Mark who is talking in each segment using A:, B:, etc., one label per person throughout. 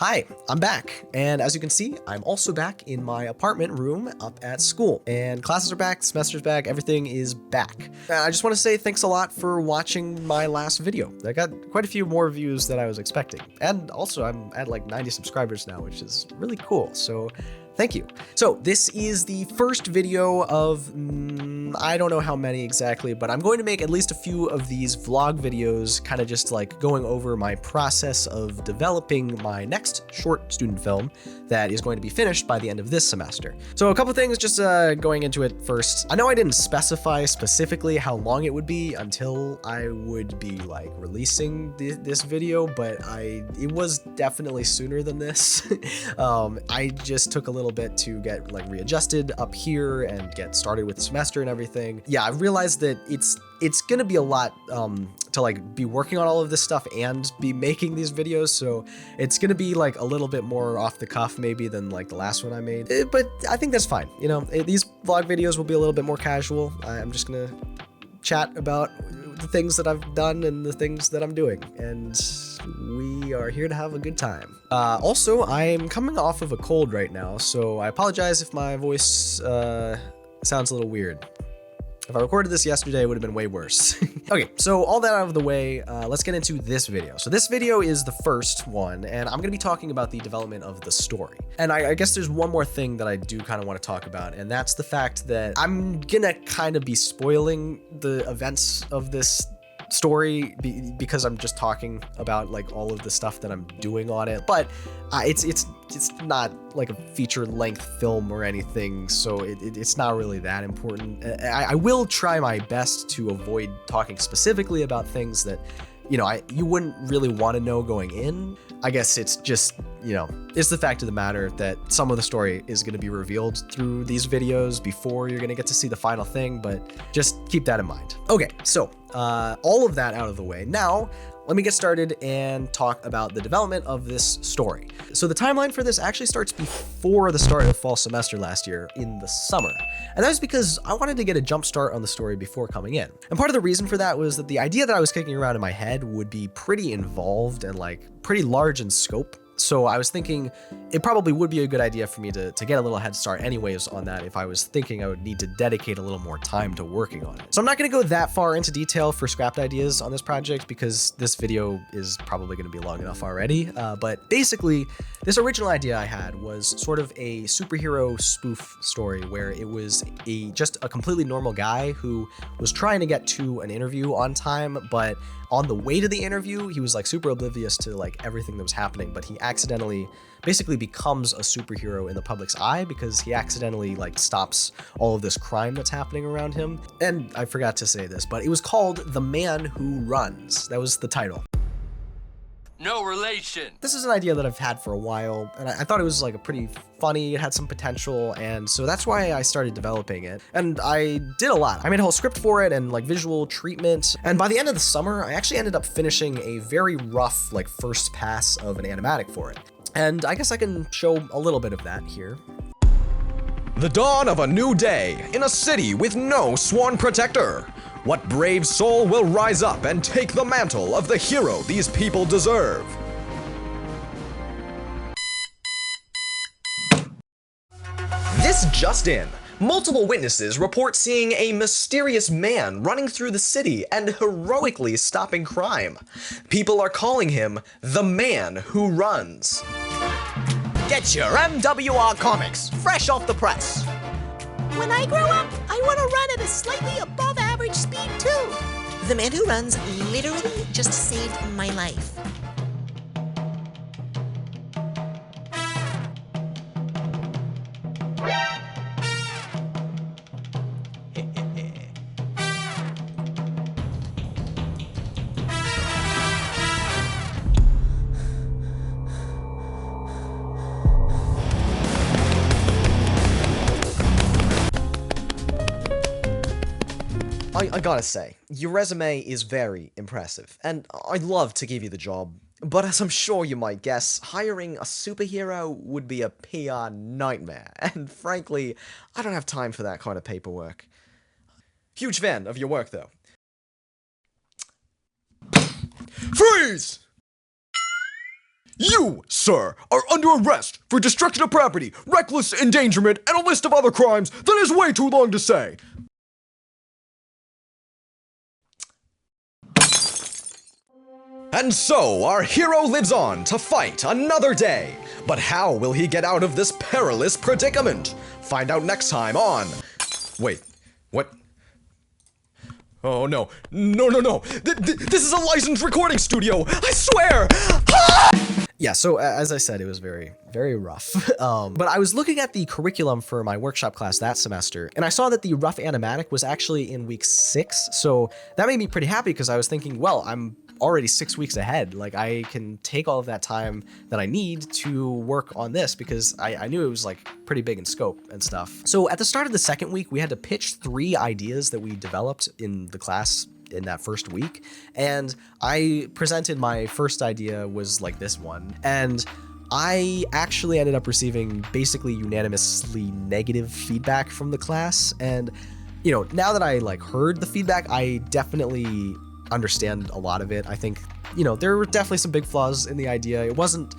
A: Hi, I'm back, and as you can see, I'm also back in my apartment room up at school, and classes are back, semester's back, everything is back. I just want to say thanks a lot for watching my last video. I got quite a few more views than I was expecting, and also I'm at like 90 subscribers now, which is really cool, so thank you. So this is the first video of, I don't know how many exactly, but I'm going to make at least a few of these vlog videos, kind of just like going over my process of developing my next short student film that is going to be finished by the end of this semester. So a couple things just going into it first. I know I didn't specify specifically how long it would be until I would be like releasing this video, but it was definitely sooner than this. I just took a little bit to get like readjusted up here and get started with the semester and everything. Yeah, I realized that it's gonna be a lot to like be working on all of this stuff and be making these videos, so it's gonna be like a little bit more off the cuff maybe than like the last one I made, but I think that's fine. You know, these vlog videos will be a little bit more casual. I'm just gonna chat about the things that I've done and the things that I'm doing, and we are here to have a good time. Also, I'm coming off of a cold right now, so I apologize if my voice sounds a little weird. If I recorded this yesterday, it would have been way worse. Okay, so all that out of the way, let's get into this video. So this video is the first one, and I'm gonna be talking about the development of the story. And I guess there's one more thing that I do kind of want to talk about, and that's the fact that I'm gonna kind of be spoiling the events of this story because I'm just talking about like all of the stuff that I'm doing on it, but it's not like a feature-length film or anything, so it's not really that important. I will try my best to avoid talking specifically about things that, you know, you wouldn't really want to know going in. I guess it's just, you know, it's the fact of the matter that some of the story is going to be revealed through these videos before you're going to get to see the final thing, but just keep that in mind. Okay, so all of that out of the way. Now, let me get started and talk about the development of this story. So the timeline for this actually starts before the start of the fall semester last year in the summer. And that was because I wanted to get a jump start on the story before coming in. And part of the reason for that was that the idea that I was kicking around in my head would be pretty involved and like pretty large in scope. So I was thinking it probably would be a good idea for me to get a little head start anyways on that if I was thinking I would need to dedicate a little more time to working on it. So I'm not going to go that far into detail for scrapped ideas on this project because this video is probably going to be long enough already. But basically, this original idea I had was sort of a superhero spoof story where it was just a completely normal guy who was trying to get to an interview on time, but on the way to the interview, he was like super oblivious to like everything that was happening, but he accidentally basically becomes a superhero in the public's eye because he accidentally like stops all of this crime that's happening around him. And I forgot to say this, but it was called The Man Who Runs. That was the title.
B: No relation.
A: This is an idea that I've had for a while, and I thought it was like a pretty funny, it had some potential, and so that's why I started developing it. And I did a lot. I made a whole script for it and like visual treatment, and by the end of the summer, I actually ended up finishing a very rough like first pass of an animatic for it. And I guess I can show a little bit of that here.
C: The dawn of a new day in a city with no sworn protector. What brave soul will rise up and take the mantle of the hero these people deserve? This just in. Multiple witnesses report seeing a mysterious man running through the city and heroically stopping crime. People are calling him the Man Who Runs.
D: Get your MWR comics, fresh off the press.
E: When I grow up, I want to run at a slightly above average speed too. The Man Who Runs literally just saved my life.
C: I gotta say, your resume is very impressive, and I'd love to give you the job, but as I'm sure you might guess, hiring a superhero would be a PR nightmare, and frankly, I don't have time for that kind of paperwork. Huge fan of your work, though. Freeze!
F: You, sir, are under arrest for destruction of property, reckless endangerment, and a list of other crimes that is way too long to say.
C: And so, our hero lives on to fight another day. But how will he get out of this perilous predicament? Find out next time on... Wait, what? Oh no, no. This is a licensed recording studio, I swear!
A: Yeah, so as I said, it was very, very rough. But I was looking at the curriculum for my workshop class that semester, and I saw that the rough animatic was actually in week 6. So that made me pretty happy because I was thinking, well, I'm already 6 weeks ahead. Like, I can take all of that time that I need to work on this because I knew it was like pretty big in scope and stuff. So at the start of the second week, we had to pitch 3 ideas that we developed in the class in that first week, and I presented my first idea was like this one, and I actually ended up receiving basically unanimously negative feedback from the class. And you know, now that I like heard the feedback, I definitely understand a lot of it. I think, you know, there were definitely some big flaws in the idea. It wasn't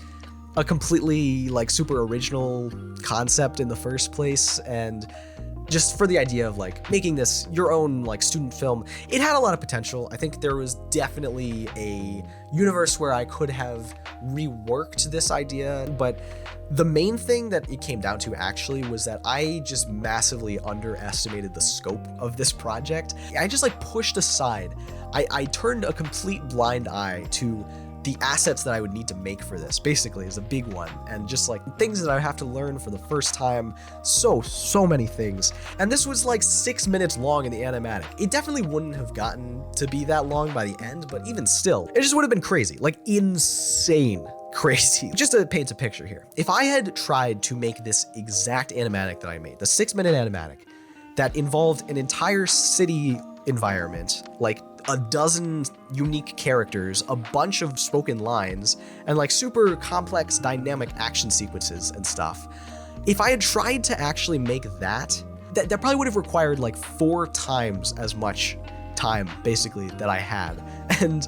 A: a completely like super original concept in the first place, and just for the idea of like making this your own like student film, it had a lot of potential. I think there was definitely a universe where I could have reworked this idea, but the main thing that it came down to actually was that I just massively underestimated the scope of this project. I just like pushed aside. I turned a complete blind eye to the assets that I would need to make for this, basically, is a big one, and just like things that I have to learn for the first time. So many things. And this was like 6 minutes long in the animatic. It definitely wouldn't have gotten to be that long by the end, but even still, it just would have been crazy, like insane crazy. Just to paint a picture here, if I had tried to make this exact animatic that I made, the 6-minute animatic that involved an entire city environment, like a dozen unique characters, a bunch of spoken lines, and like super complex dynamic action sequences and stuff. If I had tried to actually make that probably would have required like 4 times as much time, basically, that I had. And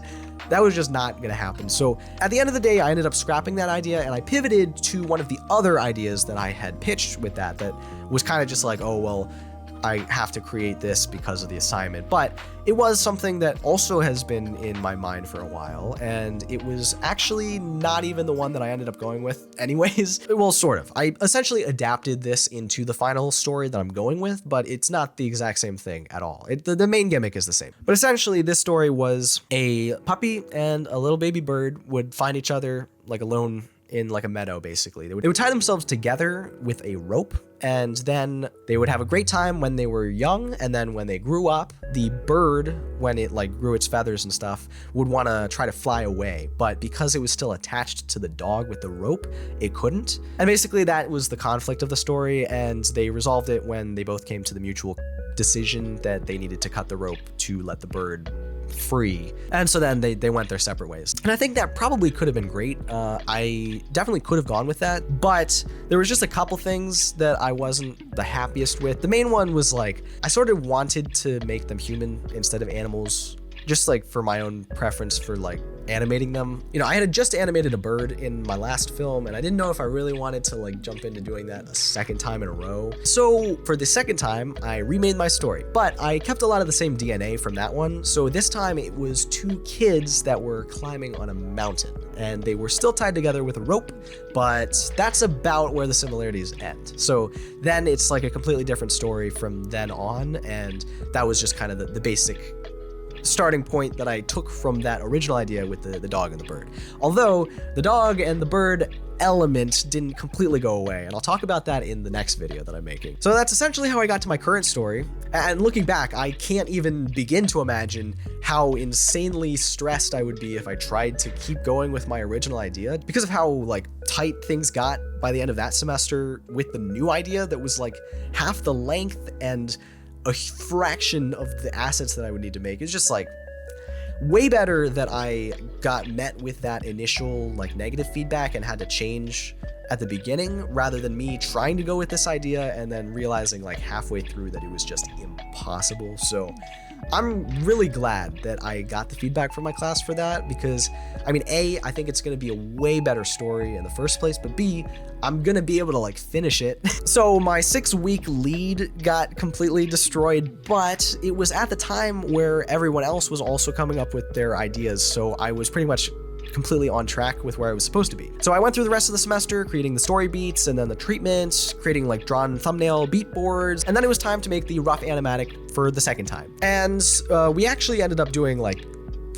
A: that was just not gonna happen. So at the end of the day, I ended up scrapping that idea, and I pivoted to one of the other ideas that I had pitched with that was kind of just like, oh, well, I have to create this because of the assignment. But it was something that also has been in my mind for a while, and it was actually not even the one that I ended up going with anyways. Well, sort of. I essentially adapted this into the final story that I'm going with, but it's not the exact same thing at all. The main gimmick is the same. But essentially, this story was a puppy and a little baby bird would find each other like alone in like a meadow, basically. They would tie themselves together with a rope, and then they would have a great time when they were young, and then when they grew up, the bird, when it like grew its feathers and stuff, would want to try to fly away, but because it was still attached to the dog with the rope, it couldn't. And basically that was the conflict of the story, and they resolved it when they both came to the mutual decision that they needed to cut the rope to let the bird free. And so then they went their separate ways. And I think that probably could have been great. I definitely could have gone with that, but there was just a couple things that I wasn't the happiest with. The main one was like, I sort of wanted to make them human instead of animals, just like for my own preference for like animating them. You know, I had just animated a bird in my last film, and I didn't know if I really wanted to like jump into doing that a second time in a row. So for the second time, I remade my story, but I kept a lot of the same DNA from that one. So this time it was 2 kids that were climbing on a mountain, and they were still tied together with a rope, but that's about where the similarities end. So then it's like a completely different story from then on, and that was just kind of the basic starting point that I took from that original idea with the dog and the bird. Although the dog and the bird element didn't completely go away, and I'll talk about that in the next video that I'm making. So that's essentially how I got to my current story, and looking back, I can't even begin to imagine how insanely stressed I would be if I tried to keep going with my original idea, because of how like tight things got by the end of that semester with the new idea that was like half the length and a fraction of the assets that I would need to make. It's just like way better that I got met with that initial like negative feedback and had to change at the beginning, rather than me trying to go with this idea and then realizing like halfway through that it was just impossible. So I'm really glad that I got the feedback from my class for that because, I mean, A, I think it's going to be a way better story in the first place, but B, I'm going to be able to like finish it. So my 6-week lead got completely destroyed, but it was at the time where everyone else was also coming up with their ideas. So I was pretty much completely on track with where I was supposed to be. So I went through the rest of the semester creating the story beats and then the treatments, creating like drawn thumbnail beat boards, and then it was time to make the rough animatic for the second time. And we actually ended up doing like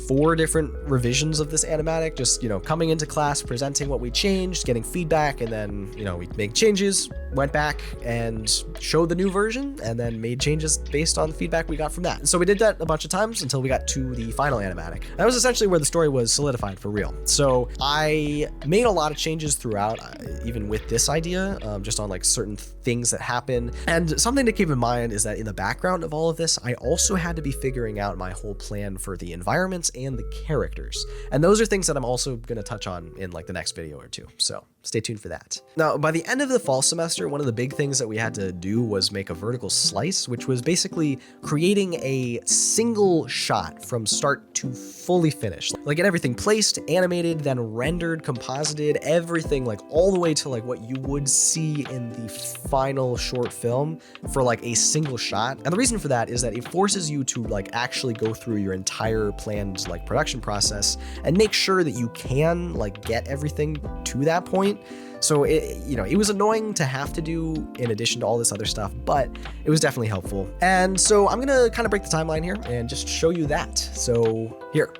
A: 4 different revisions of this animatic, just, you know, coming into class, presenting what we changed, getting feedback, and then, you know, we make changes, went back and showed the new version, and then made changes based on the feedback we got from that. And so we did that a bunch of times until we got to the final animatic. That was essentially where the story was solidified for real. So I made a lot of changes throughout, even with this idea, just on like certain things that happen. And something to keep in mind is that in the background of all of this, I also had to be figuring out my whole plan for the environments and the characters. And those are things that I'm also going to touch on in like the next video or two. So stay tuned for that. Now, by the end of the fall semester, one of the big things that we had to do was make a vertical slice, which was basically creating a single shot from start to fully finish. Like get everything placed, animated, then rendered, composited, everything like all the way to like what you would see in the final short film for like a single shot. And the reason for that is that it forces you to like actually go through your entire planned like production process and make sure that you can like get everything to that point. So it, you know, it was annoying to have to do in addition to all this other stuff, but it was definitely helpful. And so I'm gonna kind of break the timeline here and just show you that. So here.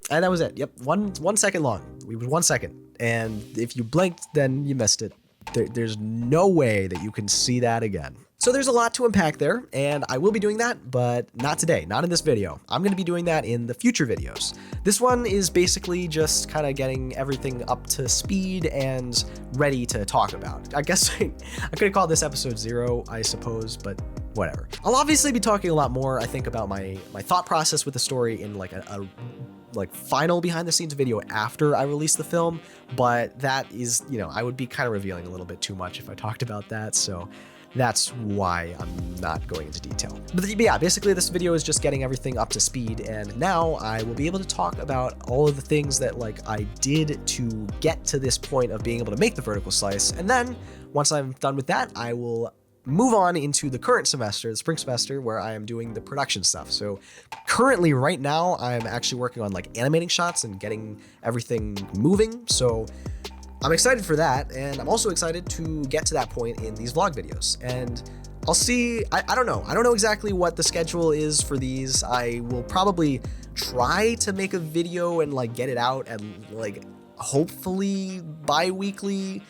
A: And that was it. Yep, one second long. It was 1 second. And if you blinked, then you missed it. There's no way that you can see that again. So there's a lot to unpack there, and I will be doing that, but not today, not in this video. I'm going to be doing that in the future videos. This one is basically just kind of getting everything up to speed and ready to talk about. I guess I could have called this episode 0, I suppose, but whatever. I'll obviously be talking a lot more, I think, about my thought process with the story in like a final behind the scenes video after I release the film, but that is, you know, I would be kind of revealing a little bit too much if I talked about that, so that's why I'm not going into detail. But yeah, basically this video is just getting everything up to speed, and now I will be able to talk about all of the things that like I did to get to this point of being able to make the vertical slice, and then once I'm done with that, I will move on into the current semester, the spring semester, where I am doing the production stuff. So currently right now, I'm actually working on like animating shots and getting everything moving. So I'm excited for that. And I'm also excited to get to that point in these vlog videos. And I'll see, I don't know. I don't know exactly what the schedule is for these. I will probably try to make a video and like get it out and like hopefully bi-weekly.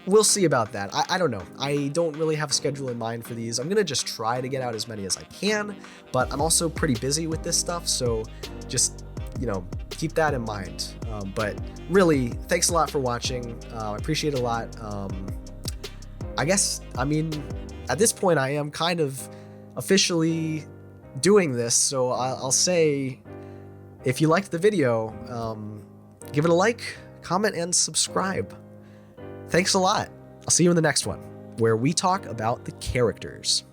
A: We'll see about that. I don't know. I don't really have a schedule in mind for these. I'm gonna just try to get out as many as I can, but I'm also pretty busy with this stuff, so just, you know, keep that in mind. But really, thanks a lot for watching. I appreciate it a lot. I guess, I mean, at this point, I am kind of officially doing this, so I'll say, if you liked the video, give it a like, comment, and subscribe. Thanks a lot. I'll see you in the next one, where we talk about the characters.